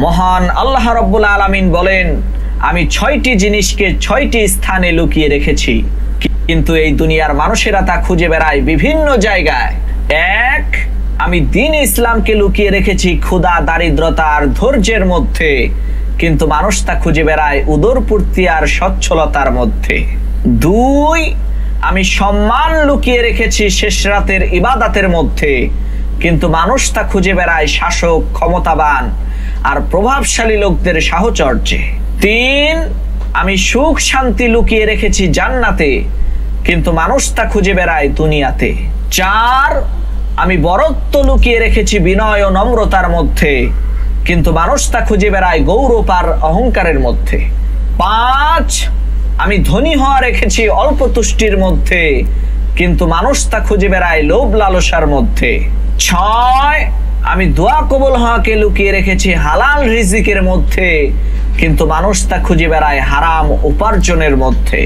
মহান আল্লাহ রাব্বুল আলামিন বলেন, আমি 6টি জিনিসকে 6টি স্থানে লুকিয়ে রেখেছি, কিন্তু এই দুনিয়ার মানুষেরা তা খুঁজে বেড়ায় বিভিন্ন জায়গায়। এক, আমি দ্বীন ইসলামকে লুকিয়ে রেখেছি ক্ষুধা, দারিদ্রতা আর ধৈর্যের মধ্যে, কিন্তু মানুষ তা খুঁজে বেড়ায় উদরপূর্তি আর সচ্ছলতার মধ্যে। দুই, আমি সম্মান লুকিয়ে রেখেছি শেষ রাতের ইবাদতের মধ্যে, কিন্তু মানুষ তা খুঁজে বেড়ায় শাসক, ক্ষমতাবান আর প্রভাবশালী লোকদের সাহচর্যে। তিন, আমি সুখ শান্তি লুকিয়ে রেখেছি জান্নাতে, কিন্তু মানুষ তা খুঁজে বেড়ায় দুনিয়াতে। চার, আমি বরত্ব লুকিয়ে রেখেছি বিনয় ও নম্রতার মধ্যে, কিন্তু মানুষ তা খুঁজে বেড়ায় গৌরব আর অহংকারের মধ্যে। পাঁচ, আমি ধনী হওয়া রেখেছি অল্প তুষ্টির মধ্যে, কিন্তু মানুষ তা খুঁজে বেড়ায় লোভ লালসার মধ্যে। ছয়, আমি দোয়া কবুল হওয়াকে লুকিয়ে রেখেছি হালাল রিজিকের মধ্যে, কিন্তু মানুষ তা খুঁজে বেড়ায় হারাম উপার্জনের মধ্যে।